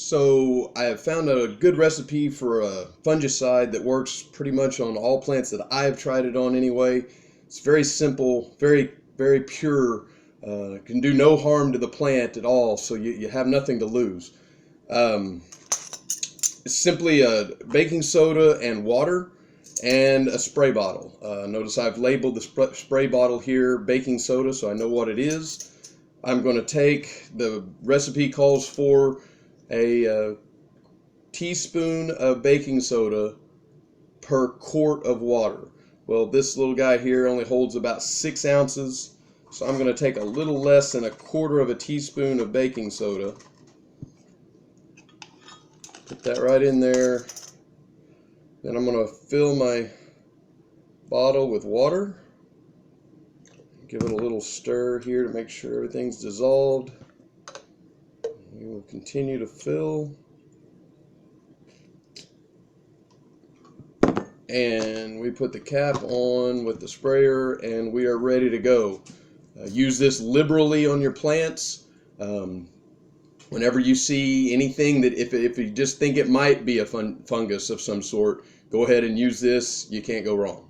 So I have found a good recipe for a fungicide that works pretty much on all plants that I have tried it on anyway. It's very simple, very pure, can do no harm to the plant at all, so you have nothing to lose. Um, it's simply a baking soda and water and a spray bottle. Notice I've labeled the spray bottle here baking soda, so I know what it is. I'm going to take, the recipe calls for a teaspoon of baking soda per quart of water. Well, this little guy here only holds about 6 ounces, so I'm going to take a little less than a quarter of a teaspoon of baking soda. Put that right in there. Then I'm going to fill my bottle with water. Give it a little stir here to make sure everything's dissolved. We will continue to fill. And we put the cap on with the sprayer and we are ready to go. Use this liberally on your plants. Whenever you see anything that if you just think it might be a fungus of some sort, go ahead and use this. You can't go wrong.